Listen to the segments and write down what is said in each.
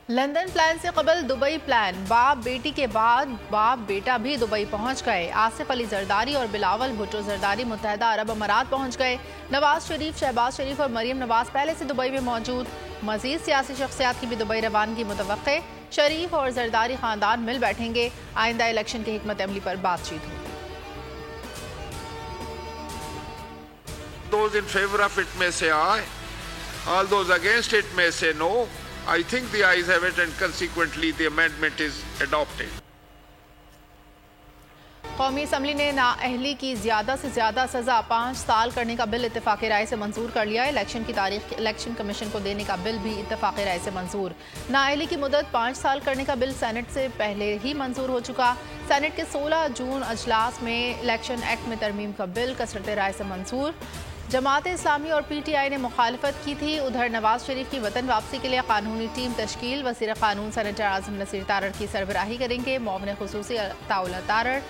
London plan से कबल Dubai plan, बाप बेटी के बाद बाप बेटा भी दुबई पहुंच गए। आसिफ अली जरदारी और बिलावल भुट्टो जरदारी मुत्तहदा अरब अमारात पहुंच गए। नवाज शरीफ, शहबाज शरीफ और मरियम नवाज पहले से दुबई में मौजूद। मजीद सियासी शख्सियात की भी दुबई रवानगी मुतवक्के। शरीफ और जरदारी खानदान मिल बैठेंगे। आइंदा इलेक्शन की हिकमत अमली पर बातचीत होगी। Those in favor of it may say aye, all those against it may say no. I think the ayes have it and consequently the amendment is adopted. कौमी असम्बली ने नाअहली की ज्यादा से ज्यादा सजा 5 साल करने का बिल इत्तेफाक राय से मंजूर कर लिया है। इलेक्शन की तारीख इलेक्शन कमीशन को देने का बिल भी इत्तेफाक राय से मंजूर। नाअहली की मुद्दत 5 साल करने का बिल सेनेट से पहले ही मंजूर हो चुका। सेनेट के 16 जून अजलास में इलेक्शन एक्ट में तरमीम का बिल कसरत राय से मंजूर। जमात इस्लामी और PTI ने मुखालफत की थी। उधर नवाज शरीफ की वतन वापसी के लिए कानूनी टीम तश्कील। वज़ीर कानून सेनेटर आज़म नसीर तारड़ की सरबराही करेंगे। मुआविन खुसूसी अताउल्लाह तारड़,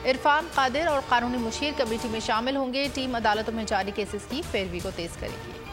इरफान कादिर और कानूनी मुशीर कमेटी में शामिल होंगे। टीम अदालतों में जारी केसेस की पैरवी को तेज करेगी।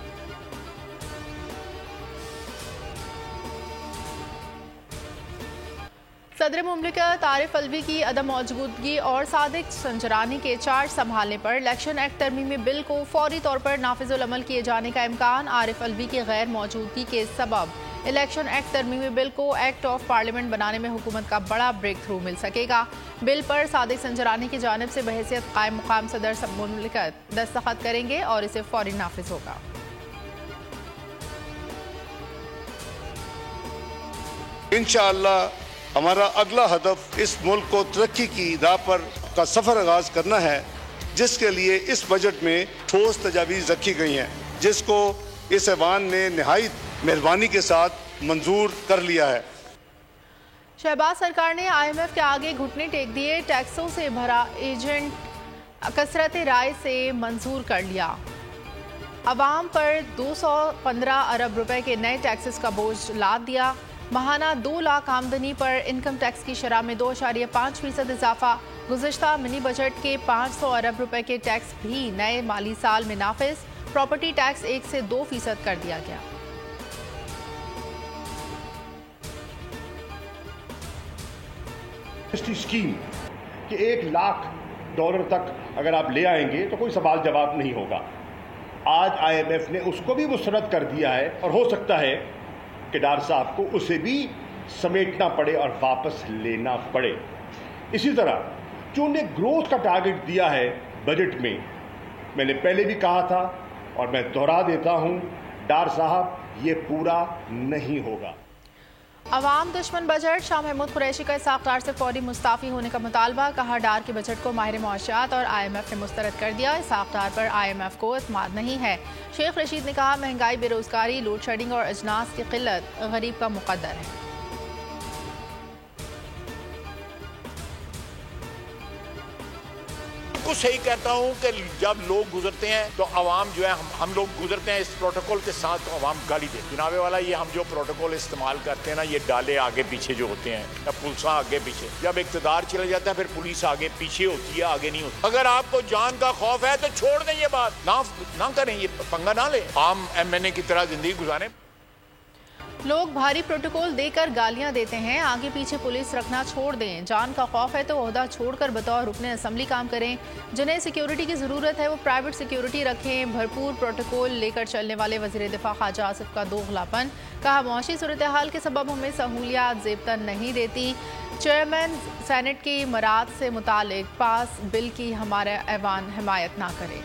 सदर मुमलिकत आरिफ अलवी की अदम मौजूदगी और सादिक संजरानी के चार्ज संभालने पर इलेक्शन एक्ट तरमीमी बिल को फौरी तौर पर नाफिजुल अमल किए जाने का इम्कान। आरिफ अलवी की गैर मौजूदगी के सबब इलेक्शन एक्ट तरमीमी बिल को एक्ट ऑफ पार्लियामेंट बनाने में हुकूमत का बड़ा ब्रेक थ्रू मिल सकेगा। बिल पर सादिक संजरानी की जानिब से बहैसियत कायम मुकाम सदर मुमलिकत दस्तखत करेंगे और इसे फौरी नाफिज होगा। इंशाअल्लाह हमारा अगला हदफ इस मुल्क को तरक्की की राह पर का सफ़र आगाज करना है, जिसके लिए इस बजट में ठोस तजावीज़ रखी गई हैं, जिसको इस ऐवान ने निहायत मेहरबानी के साथ मंजूर कर लिया है। शहबाज सरकार ने IMF के आगे घुटने टेक दिए। टैक्सों से भरा एजेंट कसरत राय से मंजूर कर लिया। अवाम पर 215 अरब रुपए के नए टैक्सेस का बोझ लाद दिया। माहाना 2 लाख आमदनी पर इनकम टैक्स की शरह में 2.5% इजाफा। गुज़िश्ता मिनी बजट के 500 अरब रुपए के टैक्स भी नए माली साल में नाफिज। प्रॉपर्टी टैक्स 1 से 2% कर दिया गया। स्कीम कि $1 लाख तक अगर आप ले आएंगे तो कोई सवाल जवाब नहीं होगा। आज IMF ने उसको भी मुस्तरद कर दिया है और हो सकता है कि डार साहब को उसे भी समेटना पड़े और वापस लेना पड़े। इसी तरह जो उन्हें ग्रोथ का टारगेट दिया है बजट में, मैंने पहले भी कहा था और मैं दोहरा देता हूं, डार साहब ये पूरा नहीं होगा। अवाम दुश्मन बजट, शाह महमूद कुरैशी का इसाक डार से फौरी मुस्ताफ़ी होने का मुतालबा। कहा डार के बजट को माहिर मुआशियात और IMF ने मुस्तरद कर दिया। इसाक डार पर IMF को एतमाद नहीं है। शेख रशीद ने कहा महंगाई, बेरोजगारी, लोड शेडिंग और अजनास की किल्लत गरीब का मुकद्दर है। बिल्कुल सही कहता हूँ कि जब लोग गुजरते हैं तो आवाम जो है हम लोग गुजरते हैं इस प्रोटोकॉल के साथ, तो आवाम गाली दे। जनाबे वाला ये हम जो प्रोटोकॉल इस्तेमाल करते हैं ना, ये डाले आगे पीछे जो होते हैं या पुलिस आगे पीछे, जब इक़्तिदार चला जाता है फिर पुलिस आगे पीछे होती है, आगे नहीं होती। अगर आपको जान का खौफ है तो छोड़ दें, ये बात ना करें, ये पंगा ना लें, आम MNA की तरह जिंदगी गुजारें। लोग भारी प्रोटोकॉल देकर गालियां देते हैं, आगे पीछे पुलिस रखना छोड़ दें। जान का खौफ है तो ओहदा छोड़कर बतौर रुकने असम्बली काम करें। जिन्हें सिक्योरिटी की ज़रूरत है वो प्राइवेट सिक्योरिटी रखें। भरपूर प्रोटोकॉल लेकर चलने वाले वज़ीर दिफा ख्वाजा आसिफ का दोगलापन। कहा मुआशी सूरत हाल के सबब हमें सहूलियात ज़ेबतन नहीं देती। चेयरमैन सेनेट की मराद से मुतालिक पास बिल की हमारा ऐवान हिमायत ना करे।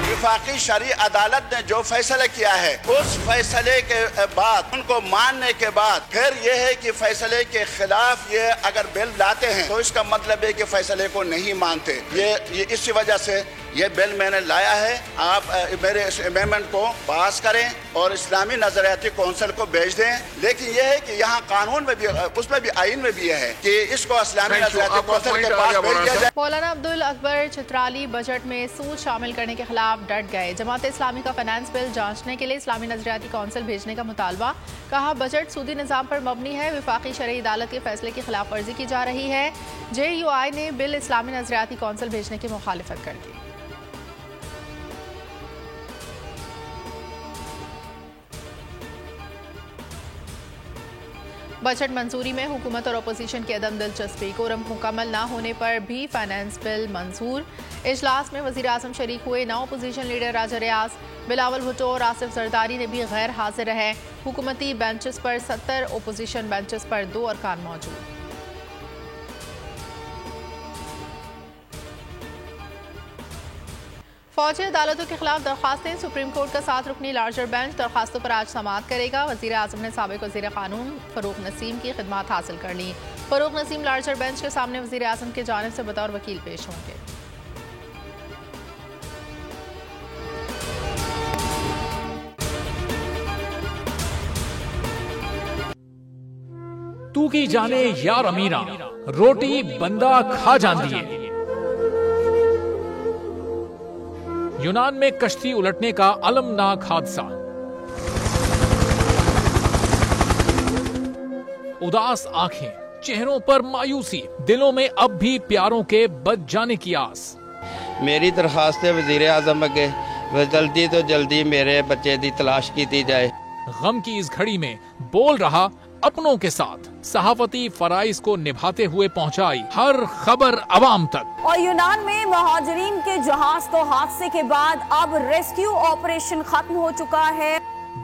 वफाकी शरई अदालत ने जो फैसला किया है, उस फैसले के बाद उनको मानने के बाद फिर यह है कि फैसले के खिलाफ ये अगर बिल लाते हैं तो इसका मतलब है कि फैसले को नहीं मानते। ये इसी वजह से ये बिल मैंने लाया है। आप मेरे इस अमेंडमेंट को पास करें और इस्लामी नजरियाती कौंसिल को भेज दें। लेकिन यह है कि यहाँ कानून में भी, उसमें भी आइन में भी है कि इसको इस्लामी नजरियाती कौंसिल के पास भेज दिया जाए। मौलाना अब्दुल अकबर चित्राली बजट में सूद शामिल करने के खिलाफ डट गए। जमात इस्लामी का फाइनेंस बिल जांचने के लिए इस्लामी नजरियाती कौंसिल भेजने का मुतालबा। कहा बजट सूदी निज़ाम पर मबनी है, वफाकी शरई अदालत के फैसले की खिलाफ वर्जी की जा रही है। JUI ने बिल इस्लामी नजरियाती कौंसिल भेजने की मुखालिफत कर दी। बजट मंजूरी में हुकूमत और अपोजिशन की अदम दिलचस्पी, कोरम मुकम्मल न होने पर भी फाइनेंस बिल मंजूर। इजलास में वज़ीर आज़म शरीक हुए, 9 अपोजिशन लीडर राजा रियाज, बिलावल भुट्टो और आसिफ जरदारी ने भी गैर हाजिर रहे। हुकूमती बेंचेस पर 70, अपोजिशन बेंचेस पर 2 अरकान मौजूद। फौजी अदालतों के खिलाफ दरख्वास्तें, सुप्रीम कोर्ट का 7 रुकनी लार्जर बेंच दरख्वास्तों पर आज समाअत करेगा। वज़ीर आज़म ने साबिक वज़ीर क़ानून फ़रूक नसीम की खिदमात हासिल कर ली। फ़रूक नसीम लार्जर बेंच के सामने वज़ीर आज़म की जानिब से बतौर वकील पेश होंगे। तू की जाने यार अमीरा, रोटी बंदा खा जाती है। यूनान में कश्ती उलटने का अलमनाक हादसा। उदास आंखें, चेहरों पर मायूसी, दिलों में अब भी प्यारों के बच जाने की आस। मेरी दरखास्त है वज़ीर आज़म अगे जल्दी तो जल्दी मेरे बच्चे की तलाश की जाए। गम की इस घड़ी में बोल रहा अपनों के साथ, सहाफती फराइज को निभाते हुए पहुंचाई हर खबर अवाम तक। और यूनान में महाजरीन के जहाज को हादसे के बाद अब रेस्क्यू ऑपरेशन खत्म हो चुका है।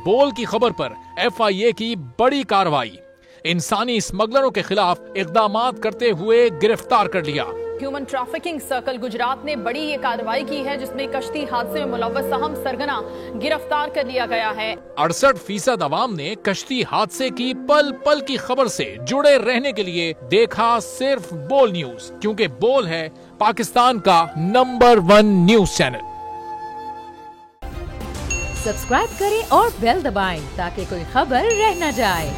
बोल की खबर पर FIA की बड़ी कार्रवाई, इंसानी स्मगलरों के खिलाफ इकदामात करते हुए गिरफ्तार कर लिया। ह्यूमन ट्रैफिकिंग सर्कल गुजरात ने बड़ी ये कार्रवाई की है, जिसमें कश्ती हादसे में मुलव्वस अहम सरगना गिरफ्तार कर लिया गया है। 68% अवाम ने कश्ती हादसे की पल पल की खबर से जुड़े रहने के लिए देखा सिर्फ बोल न्यूज, क्योंकि बोल है पाकिस्तान का नंबर 1 न्यूज चैनल। सब्सक्राइब करें और बेल दबाएं ताकि कोई खबर रह न जाए।